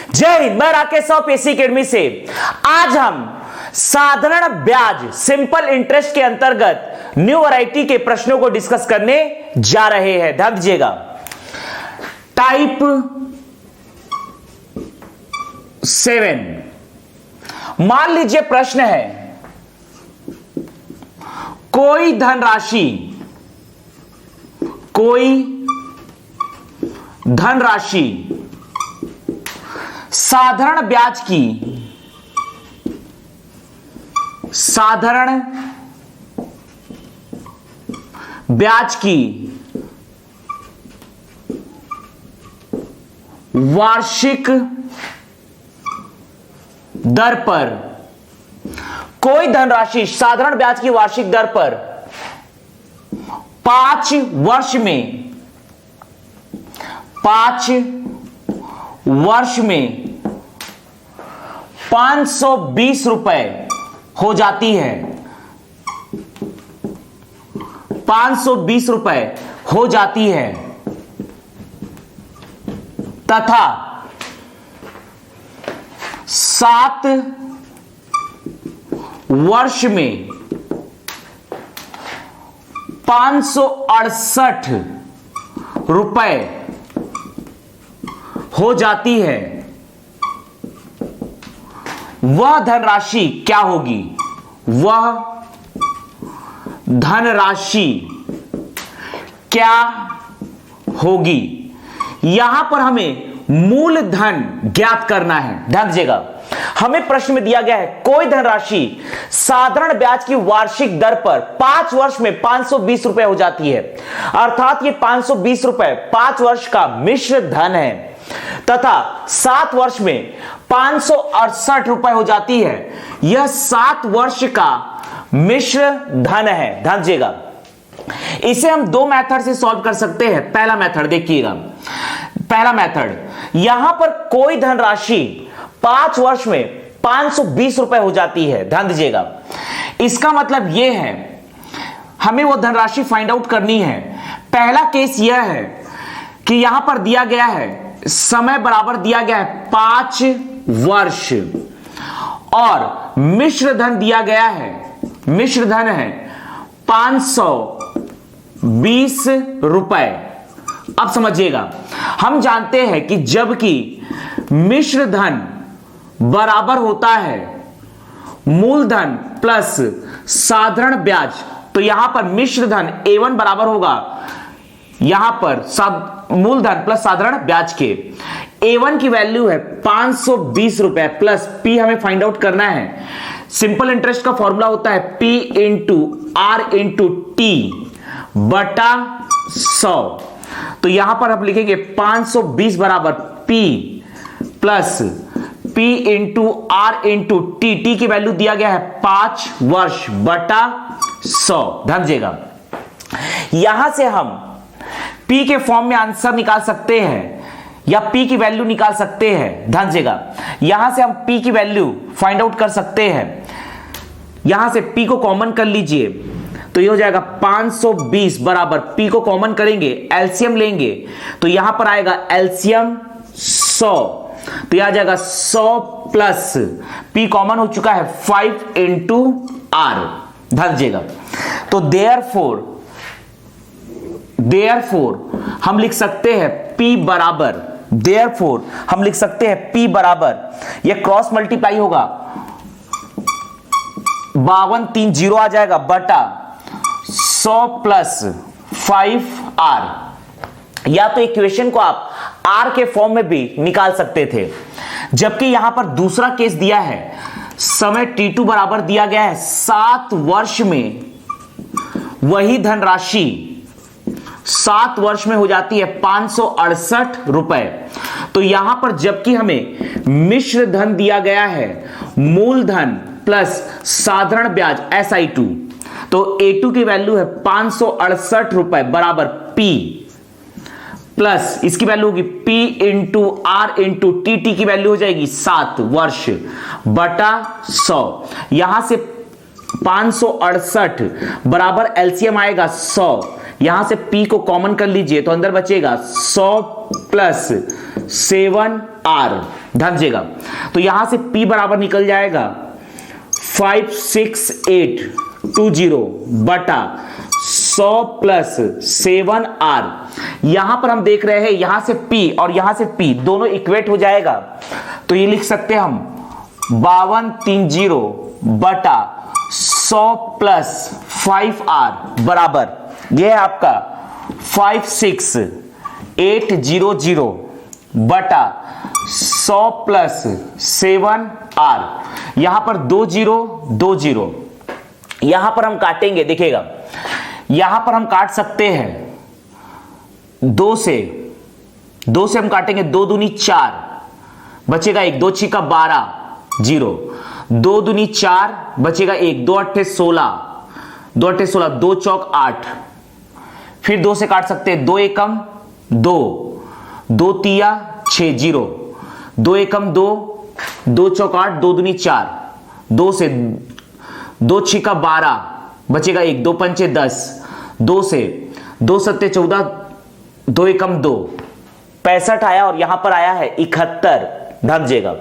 जय हिंद। मैं Rakesh Sahu PSC academy से। आज हम साधारण ब्याज सिंपल इंटरेस्ट के अंतर्गत न्यू वैरायटी के प्रश्नों को डिस्कस करने जा रहे हैं। ध्यान दीजिएगा। टाइप 7, मान लीजिए प्रश्न है, कोई धनराशि साधारण ब्याज की वार्षिक दर पर, कोई धनराशि साधारण ब्याज की वार्षिक दर पर 5 वर्ष में 520 रुपए हो जाती है, 520 रुपए हो जाती है तथा 7 वर्ष में 568 रुपए हो जाती है, वह धनराशि क्या होगी? वह धनराशि क्या होगी? यहां पर हमें मूलधन ज्ञात करना है। ध्यान दीजिएगा, हमें प्रश्न में दिया गया है कोई धनराशि साधारण ब्याज की वार्षिक दर पर 5 वर्ष में 520 रुपए हो जाती है, अर्थात ये 520 रुपए 5 वर्ष का मिश्र धन है तथा 7 वर्ष में 568 रुपए हो जाती है, यह 7 वर्ष का मिश्र धन है। ध्यान दीजिएगा, इसे हम 2 मेथड से सॉल्व कर सकते हैं। पहला मेथड देखिएगा, पहला मेथड, यहां पर कोई धनराशि 5 वर्ष में 520 रुपए हो जाती है। ध्यान दीजिएगा, इसका मतलब यह है हमें वो धनराशि फाइंड आउट करनी है। पहला केस यह है कि यहां पर दिया गया है समय बराबर दिया गया है 5 वर्ष और मिश्र धन दिया गया है, मिश्र धन है 520 रुपए। अब समझिएगा, हम जानते हैं कि जबकि मिश्र धन बराबर होता है मूलधन प्लस साधारण ब्याज, तो यहां पर मिश्र धन A1 बराबर होगा यहां पर मूलधन प्लस साधारण ब्याज के। A1 की वैल्यू है 520 रुपए प्लस P हमें फाइंड आउट करना है। सिंपल इंटरेस्ट का फॉर्मूला होता है P into R into T बटा 100। तो यहां पर हम लिखेंगे 520 बराबर P plus P into R into T की वैल्यू दिया गया है 5 वर्ष बटा 100। ध्यान दीजिएगा, यहां से हम P के फॉर्म में आंसर निकाल सकते हैं या P की वैल्यू निकाल सकते हैं। ध्यान दीजिएगा, यहां से हम P की वैल्यू फाइंड आउट कर सकते हैं। यहां से P को कॉमन कर लीजिए तो ये हो जाएगा 520 बराबर P को कॉमन करेंगे, एलसीएम लेंगे तो यहां पर आएगा एलसीएम 100, तो यह आ जाएगा 100 प्लस P कॉमन हो चुका है 5 इंटू R। ध्यान दीजिएगा, तो देयरफॉर हम लिख सकते हैं P बराबर, देयरफॉर हम लिख सकते हैं P बराबर, यह क्रॉस मल्टीप्लाई होगा 5230 आ जाएगा बटा 100 प्लस 5R, या तो इक्वेशन को आप R के फॉर्म में भी निकाल सकते थे। जबकि यहां पर दूसरा केस दिया है, समय T2 बराबर दिया गया है 7 वर्ष में, वही धनराशि 7 वर्ष में हो जाती है 568 रुपए। तो यहां पर जबकि हमें मिश्र धन दिया गया है मूलधन प्लस साधारण ब्याज SI2, तो A2 की वैल्यू है 568 रुपए बराबर P प्लस इसकी वैल्यू होगी P into R into T की वैल्यू हो जाएगी 7 वर्ष बटा 100। यहां से 568 बराबर एलसीएम आएगा 100, यहां से P को कॉमन कर लीजिए तो अंदर बचेगा 100 प्लस 7 आर। ध्यान दीजिएगा, तो यहां से P बराबर निकल जाएगा 56820 बटा 100 प्लस 7R। यहां पर हम देख रहे हैं यहां से P और यहां से P दोनों इक्वेट हो जाएगा, तो ये लिख सकते हैं हम 5230 बटा 100 प्लस 5R बराबर, यह है आपका 56800 बटा 100 प्लस 7R। यहां पर 20 यहां पर हम काटेंगे, देखिएगा यहां पर हम काट सकते हैं 2 से हम काटेंगे, 2 दूनी 4 बचेगा 1, 2 छिका 12 0, 2 दूनी 4 बचेगा 1, 2 अट्ठे 16, 2 अट्ठे 16, 2 चौक 8, फिर 2 से काट सकते हैं 2 एकम 2, 2 तिया 6 0, 2 एकम 2, 2 चौक 8, 2 दूनी 4, 2 से 2 छिका 12 बचेगा 1, 2 पंचे 10, 2 से 2 सत्ते 14, 2 एकम 2, 65 आया और यहां पर आया है 71। ध्यान दीजिएगा,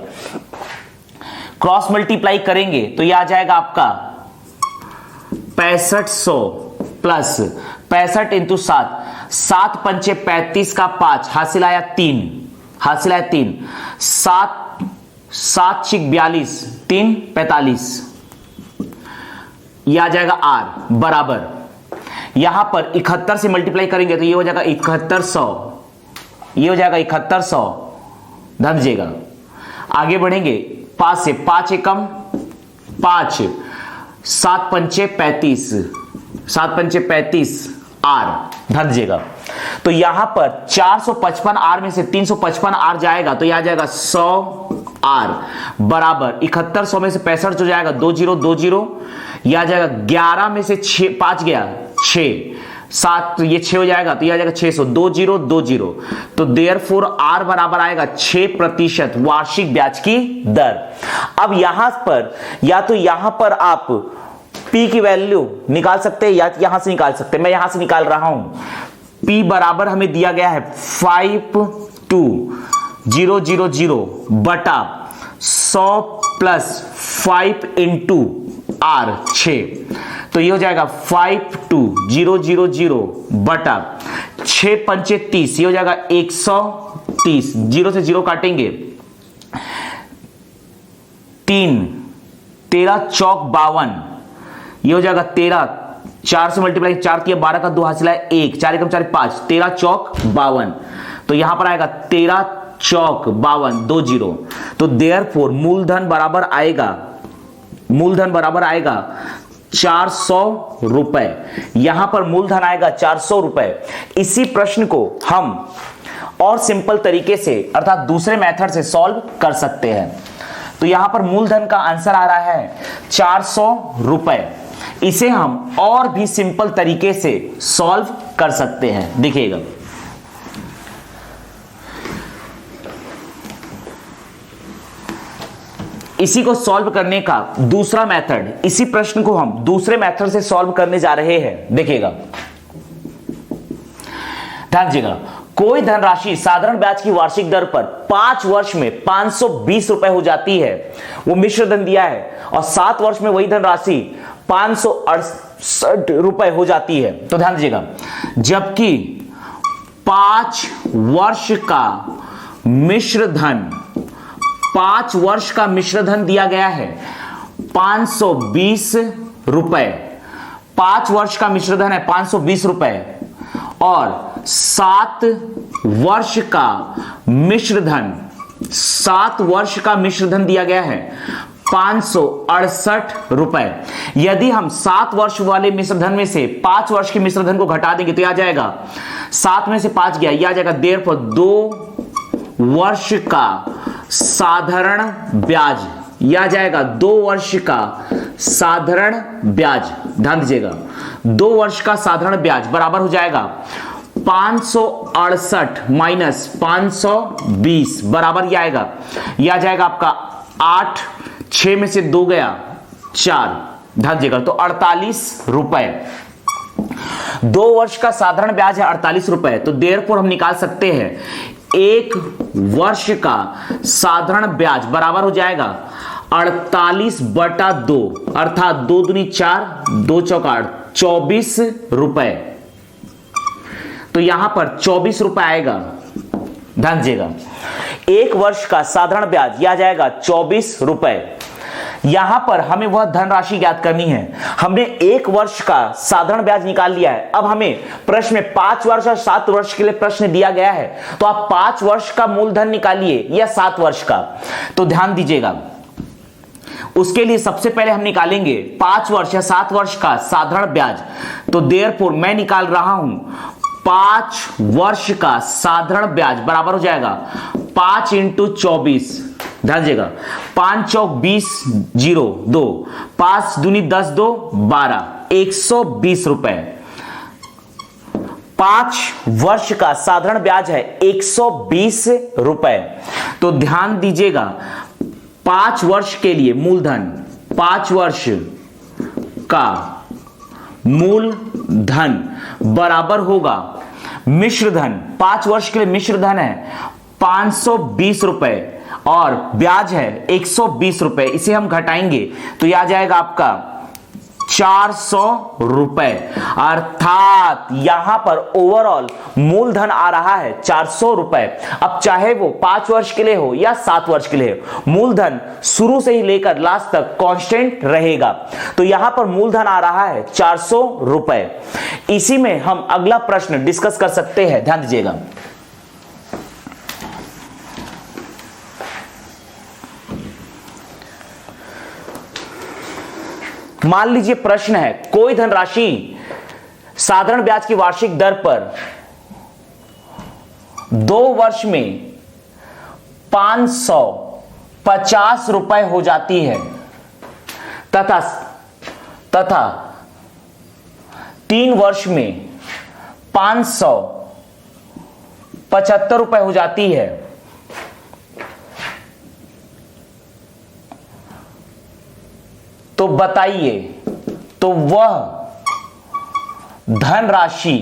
क्रॉस मल्टीप्लाई करेंगे तो यह आ जाएगा आपका 6500 प्लस 65 इंटू 7, 7 पंचे 35 का 5, हासिल आया 3, 7 छिक 42, 3 45, यह आ जाएगा R बराबर, यहां पर 71 से मल्टीप्लाई करेंगे तो ये हो जाएगा 7100, ये हो जाएगा 7100। ध्यान दीजिएगा, आगे बढ़ेंगे 5 से, 5 एकम 5, 7 पंचे 35, 7 पंचे 35 R। ध्यान दीजिएगा, तो यहां पर 455 R में से 355 R जाएगा तो यह आ जाएगा 100 R बराबर 7100 में से 65 जो जाएगा 2020, यह आ जाएगा 11 में से 6 5 गया 6, 7 ये 6 हो जाएगा तो यह आ जाएगा 600, 2020, तो देयरफॉर R बराबर आएगा 6% वार्षिक ब्याज की दर। अब यहां पर या तो यहां पर आप P की वैल्यू निकाल सकते हैं या यहां से निकाल सकते हैं, मैं यहां से निकाल रहा हूं। P बराबर हमें दिया गया है 52000 बटा 100 प्लस 5 इंटू R 6, तो ये हो जाएगा 52000 बटा 6 पंचे 30, ये हो जाएगा 130, 0 से 0 काटेंगे 3, 13 चौक 52, ये हो जाएगा 13, 4 से मल्टीप्लाई 4 किया 12 का 2 हासिल है 1, 4 एकम 4 5, 13 चौक 52, तो यहां पर आएगा 13 चौक 52 20, तो देयरफॉर मूलधन बराबर आएगा 400 रुपए। यहां पर मूलधन आएगा 400 रुपए। इसी प्रश्न को हम और सिंपल तरीके से अर्थात दूसरे मेथड से सॉल्व कर सकते हैं। तो यहां पर मूलधन का आंसर आ रहा है 400 रुपए। इसे हम और भी सिंपल तरीके से सॉल्व कर सकते हैं, देखिएगा। इसी को सॉल्व करने का दूसरा मेथड, इसी प्रश्न को हम दूसरे मेथड से सॉल्व करने जा रहे हैं, देखिएगा, ध्यान दीजिएगा। कोई धनराशि साधारण ब्याज की वार्षिक दर पर 5 वर्ष में 520 रुपए हो जाती है, वो मिश्र धन दिया है, और 7 वर्ष में वही धनराशि 568 रुपए हो जाती है। तो ध्यान दीजिएगा, जबकि 5 वर्ष का मिश्र धन, 5 वर्ष का मिश्र धन दिया गया है 520 रुपए, 5 वर्ष का मिश्र धन है 520 रुपए, और 7 वर्ष का मिश्र धन, 7 वर्ष का मिश्र धन दिया गया है 568 रुपए। यदि हम 7 वर्ष वाले मिश्र धन में से 5 वर्ष के मिश्र धन को घटा देंगे तो यह आ जाएगा 7 में से 5 गया, यह आ जाएगा देयरफॉर 2 वर्ष का साधारण ब्याज, यह आ जाएगा 2 वर्ष का साधारण ब्याज। ध्यान दीजिएगा, 2 वर्ष का साधारण ब्याज बराबर हो जाएगा 568 माइनस 520 बराबर यह आएगा, यह आ जाएगा आपका 8, 6 में से 2 गया 4, ध्यान दीजिएगा, तो 48 रुपए। 2 वर्ष का साधारण ब्याज है 48 रुपए, तो देयरफॉर हम निकाल सकते हैं एक वर्ष का साधारण ब्याज बराबर हो जाएगा 48/2, अर्थात 2 दूनी 4, 2 चौका 24 रुपए। तो यहां पर 24 रुपए आएगा। ध्यान दीजिएगा, एक वर्ष का साधारण ब्याज यह आ जाएगा 24 रुपए। यहां पर हमें वह धनराशि ज्ञात करनी है। हमने एक वर्ष का साधारण ब्याज निकाल लिया है। अब हमें प्रश्न में 5 वर्ष और 7 वर्ष के लिए प्रश्न दिया गया है, तो आप 5 वर्ष का मूलधन निकालिए या 7 वर्ष का। तो ध्यान दीजिएगा, उसके लिए सबसे पहले हम निकालेंगे 5 वर्ष या 7 वर्ष का साधारण ब्याज। तो देयरफॉर मैं निकाल रहा हूं 5 वर्ष का साधारण ब्याज बराबर हो जाएगा 5 × 24। ध्यान दीजिएगा, 5 चौक 20, 0 2, 5 दूनी 10, 2 12, 120 रुपए। 5 वर्ष का साधारण ब्याज है 120 रुपए। तो ध्यान दीजिएगा, 5 वर्ष के लिए मूलधन, 5 वर्ष का मूलधन बराबर होगा मिश्र धन। 5 वर्ष के लिए मिश्र धन है 520 रुपए और ब्याज है 120 रुपए। इसे हम घटाएंगे तो यह आ जाएगा आपका 400 रुपए। अर्थात यहां पर ओवरऑल मूलधन आ रहा है 400 रुपए। अब चाहे वो 5 वर्ष के लिए हो या 7 वर्ष के लिए हो, मूलधन शुरू से ही लेकर लास्ट तक कांस्टेंट रहेगा। तो यहां पर मूलधन आ रहा है 400 रुपए। इसी में हम अगला प्रश्न डिस्कस कर सकते हैं। ध्यान दीजिएगा, मान लीजिए प्रश्न है, कोई धनराशि साधारण ब्याज की वार्षिक दर पर 2 वर्ष में 550 रुपए हो जाती है तथा 3 वर्ष में 575 रुपए हो जाती है। तो बताइए, तो वह धनराशि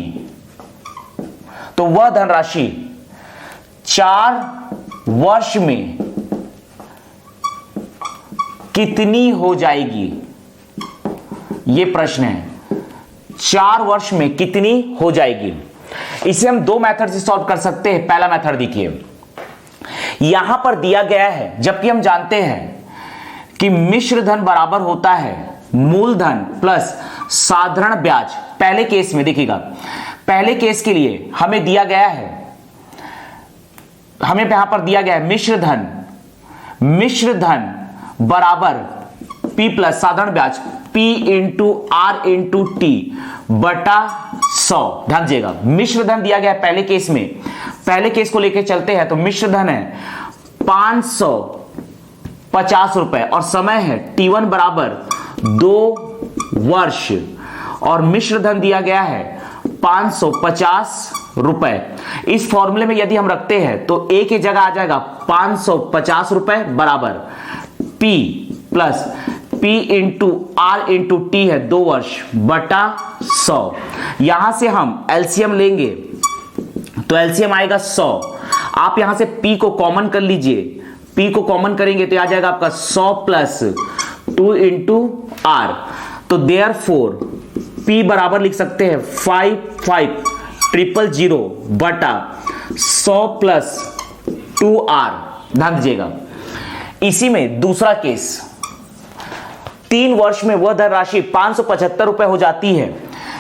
4 वर्ष में कितनी हो जाएगी? यह प्रश्न है, 4 वर्ष में कितनी हो जाएगी? इसे हम 2 मेथड से सॉल्व कर सकते हैं। पहला मेथड देखिए, यहां पर दिया गया है, जबकि हम जानते हैं कि मिश्र धन बराबर होता है मूलधन प्लस साधारण ब्याज। पहले केस में देखिएगा, पहले केस के लिए हमें दिया गया है, हमें यहां पर दिया गया है मिश्र धन बराबर P प्लस साधारण ब्याज P × R × T बटा 100। ध्यान दीजिएगा, मिश्र धन दिया गया है पहले केस में। पहले केस को लेकर चलते हैं तो मिश्र धन है 550 रुपए और समय है T1 बराबर 2 वर्ष और मिश्र धन दिया गया है 550 रुपए। इस फॉर्मूले में यदि हम रखते हैं तो A की जगह आ जाएगा 550 रुपए बराबर P plus P × R × T है 2 वर्ष बटा 100। यहां से हम एलसीएम लेंगे तो एलसीएम आएगा 100। आप यहां से P को कॉमन कर लीजिए, P को कॉमन करेंगे तो आ जाएगा आपका 100 प्लस 2 × R। तो देयरफॉर P बराबर लिख सकते हैं 55,000 बटा 100 प्लस 2R। ध्यान दीजिएगा, इसी में दूसरा केस, 3 वर्ष में वह धनराशि 575 रुपए हो जाती है।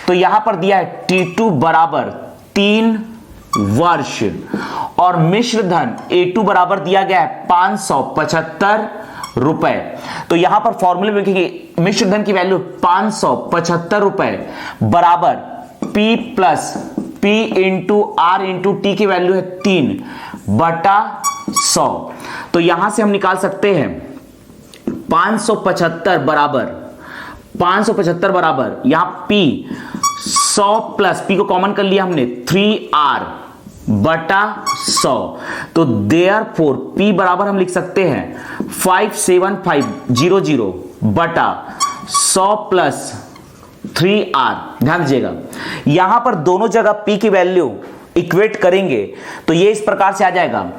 तो यहां पर दिया है T2 बराबर 3 वर्ष और मिश्र धन A2 बराबर दिया गया है 575 रुपए। तो यहां पर फॉर्मूले में लिखेंगे मिश्र धन की वैल्यू 575 रुपए बराबर P plus P × R × T की वैल्यू है 3 बटा 100। तो यहां से हम निकाल सकते हैं 575 बराबर यहां P 100 प्लस P को कॉमन कर लिया हमने 3R बटा 100। तो देयरफॉर P बराबर हम लिख सकते हैं 57500 बटा 100 प्लस 3R। ध्यान दीजिएगा, यहां पर दोनों जगह P की वैल्यू इक्वेट करेंगे तो ये इस प्रकार से आ जाएगा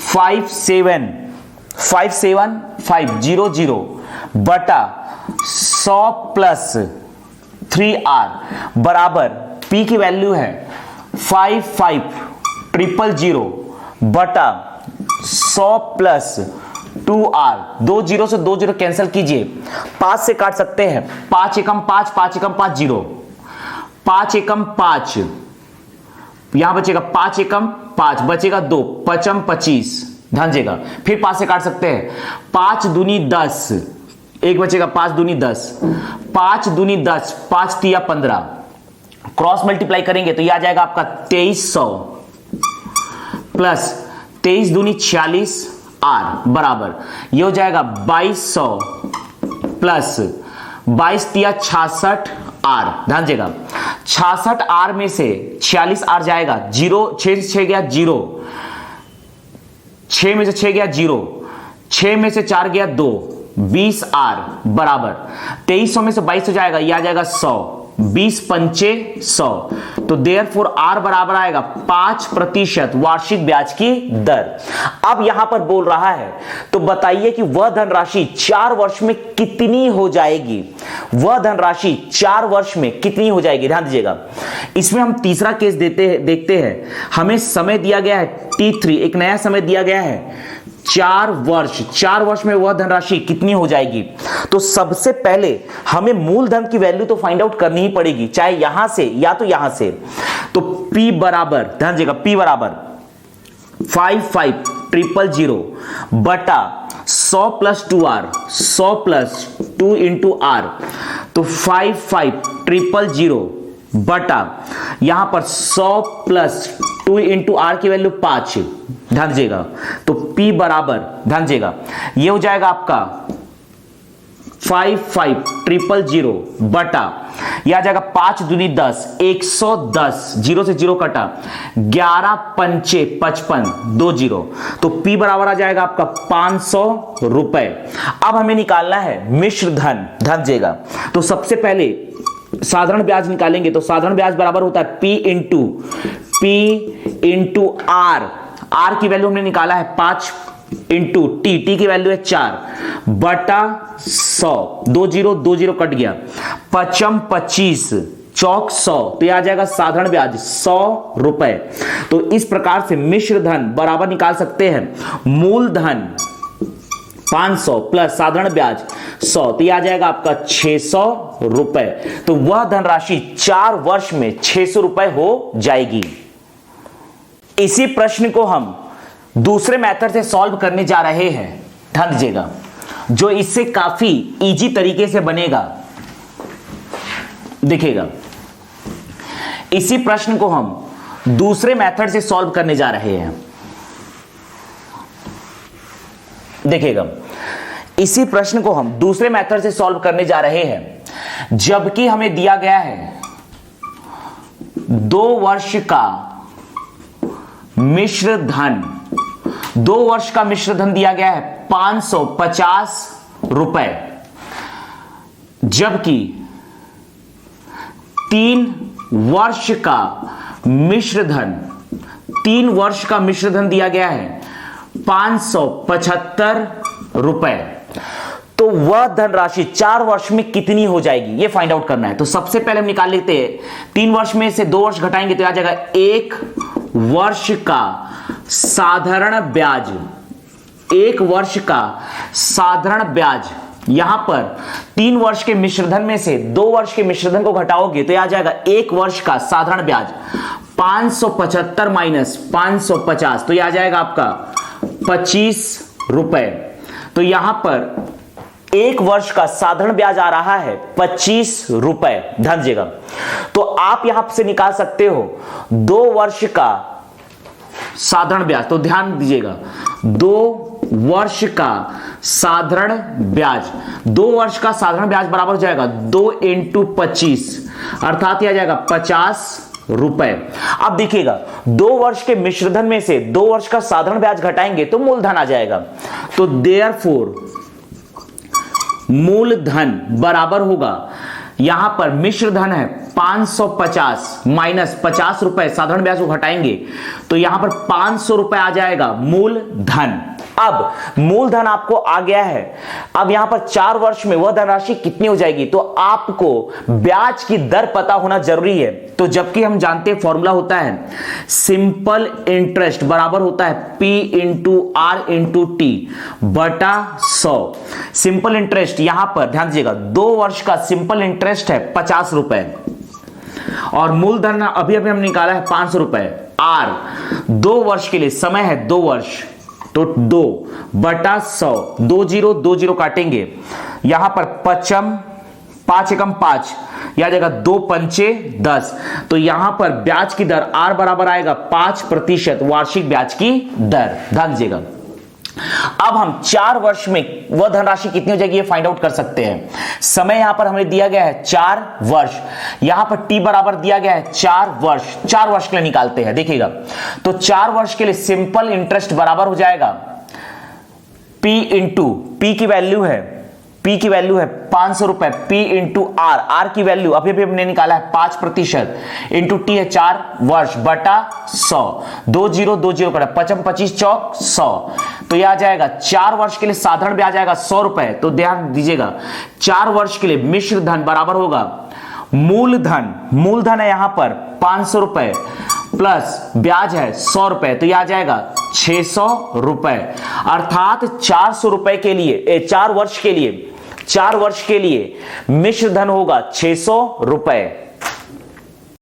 57500 बटा 100 प्लस 3r बराबर p की वैल्यू है 55000 बटा 100 प्लस 2r, 2 जीरो से 2 जीरो कैंसिल कीजिए, 5 से काट सकते हैं, 5 एकम 5, 5 एकम 5 जीरो, 5 एकम 5, यहां बचेगा 5 एकम 5, बचेगा 2, 5 25, ध्यान देगा, फिर 5 से काट सकते हैं, 5 दूनी 10, एक बचेगा 5 दूनी 10, 5 दूनी 10, 5 तिया 15, क्रॉस मल्टीप्लाई करेंगे तो यह आ जाएगा आपका 2300 प्लस 23 दूनी 46 आर बराबर ये हो जाएगा 2200 प्लस 22 तिया 66 आर, ध्यान देगा 66 आर में से 46 आर जाएगा, 0 6 से 6 गया 0, 6 में से 6 गया 0, 6 में से 4 गया 2, 20 आर बराबर 2300 में से 22 हो जाएगा, यह आ जाएगा 100, 20 पंचे 100, तो देयरफॉर आर बराबर आएगा 5% वार्षिक ब्याज की दर। अब यहां पर बोल रहा है तो बताइए कि वह धनराशि 4 वर्ष में कितनी हो जाएगी, वह धनराशि 4 वर्ष में कितनी हो जाएगी, ध्यान दीजिएगा। इसमें हम तीसरा केस देखते हैं, हमें समय दिया गया है T3, एक नया समय दिया गया है 4 वर्ष में वह धनराशि कितनी हो जाएगी। तो सबसे पहले हमें मूलधन की वैल्यू तो फाइंड आउट करनी ही पड़ेगी, चाहे यहां से या तो यहां से। तो P बराबर, ध्यान दीजिएगा, P बराबर 55000 बटा 100 plus 2r, 100 plus 2 into r, तो 55000 बटा यहां पर 100 प्लस 2 इंटू आर की वैल्यू 5, ध्यान दीजिएगा, तो P बराबर, ध्यान दीजिएगा, ये हो जाएगा आपका 55000 बटा यह आ जाएगा 5 दूनी 10, 110, 0 से 0 कटा, 11 पंचे 55, 2 जीरो, तो P बराबर आ जाएगा आपका 500 रुपए। अब हमें निकालना है मिश्र धन, ध्यान दीजिएगा, तो सबसे पहले साधारण ब्याज निकालेंगे, तो साधारण ब्याज बराबर होता है P इंटू R, R की वैल्यू हमने निकाला है 5 इंटू T की वैल्यू है 4 बटा 100, 2 जीरो कट गया, 5 25 चौक 100, तो यह आ जाएगा साधारण ब्याज 100 रुपए। तो इस प्रकार से मिश्र धन बराबर निकाल सकते हैं मूलधन 500 प्लस साधारण ब्याज 100, तो यह आ जाएगा आपका 600 रुपए। तो वह धनराशि 4 वर्ष में 600 रुपए हो जाएगी। इसी प्रश्न को हम दूसरे मेथड से सॉल्व करने जा रहे हैं, ध्यान दीजिएगा, जो इससे काफी इजी तरीके से बनेगा। देखिएगा, इसी प्रश्न को हम दूसरे मेथड से सॉल्व करने जा रहे हैं। देखिएगा, इसी प्रश्न को हम दूसरे मेथड से सॉल्व करने जा रहे हैं, जबकि हमें दिया गया है 2 वर्ष का मिश्र धन, 2 वर्ष का मिश्र धन दिया गया है 550 रुपए, जबकि 3 वर्ष का मिश्र धन, 3 वर्ष का मिश्र धन दिया गया है 575 रुपए। तो वह धनराशि 4 वर्ष में कितनी हो जाएगी, ये फाइंड आउट करना है। तो सबसे पहले हम निकाल लेते हैं, 3 वर्ष में से 2 वर्ष घटाएंगे तो आ जाएगा 1 वर्ष का साधारण ब्याज, 1 वर्ष का साधारण ब्याज। यहां पर 3 वर्ष के मिश्रधन में से 2 वर्ष के मिश्रधन को घटाओगे तो यह आ जाएगा 1 वर्ष का साधारण ब्याज 575 माइनस 550, तो यह आ जाएगा आपका 25 रुपए। तो यहां पर 1 वर्ष का साधारण ब्याज आ रहा है 25 रुपए, ध्यान दीजिएगा। तो आप यहां से निकाल सकते हो 2 वर्ष का साधारण ब्याज, तो ध्यान दीजिएगा 2 वर्ष का साधारण ब्याज, 2 वर्ष का साधारण ब्याज बराबर हो जाएगा 2 इंटू 25, अर्थात यह आ जाएगा 50 रुपए। अब देखिएगा 2 वर्ष के मिश्रधन में से 2 वर्ष का साधारण ब्याज घटाएंगे तो मूलधन आ जाएगा। तो देयरफॉर मूलधन बराबर होगा, यहां पर मिश्रधन है 550 माइनस 50 रुपए, साधारण ब्याज को हटाएंगे तो यहां पर 500 रुपए आ जाएगा मूलधन। अब मूलधन आपको आ गया है, अब यहां पर 4 वर्ष में वह धनराशि कितनी हो जाएगी, तो आपको ब्याज की दर पता होना जरूरी है। तो जबकि हम जानते हैं फॉर्मूला होता है सिंपल इंटरेस्ट बराबर होता है P into R into T बटा 100। सिंपल इंटरेस्ट यहां पर ध्यान दीजिएगा 2 वर्ष का सिंपल इंटरेस्ट है 50 रुपए और मूलधन अभी अभी हम निकाला है 500 रुपए। आर 2 वर्ष के लिए समय है 2 वर्ष, तो 2 बटा 100, 2 जीरो 2 जीरो काटेंगे, यहां पर 5 एकम 5 यह आ जाएगा 2 पंचे 10। तो यहां पर ब्याज की दर आर बराबर आएगा 5% वार्षिक ब्याज की दर। ध्यान दीजिएगा अब हम 4 वर्ष में वह धनराशि कितनी हो जाएगी ये फाइंड आउट कर सकते हैं। समय यहां पर हमें दिया गया है 4 वर्ष, यहां पर टी बराबर दिया गया है 4 वर्ष, 4 वर्ष के लिए निकालते हैं देखिएगा। तो 4 वर्ष के लिए सिंपल इंटरेस्ट बराबर हो जाएगा P इंटू P की वैल्यू है 500 रुपए, P इंटू आर की वैल्यू अभी अभी हमने निकाला है 5% इंटू टी है 4 वर्ष बटा 100, 2 जीरो 2 जीरो कटा 5 25 चौक 100। तो यह आ जाएगा 4 वर्ष के लिए साधारण ब्याज आएगा 100 रुपए। तो ध्यान दीजिएगा 4 वर्ष के लिए मिश्र धन बराबर होगा मूलधन है यहां पर 500 रुपए प्लस ब्याज है 100 रुपए, तो यह आ जाएगा 600 रुपए। अर्थात 400 रुपए के लिए 4 वर्ष के लिए मिश्र धन होगा 600 रुपए।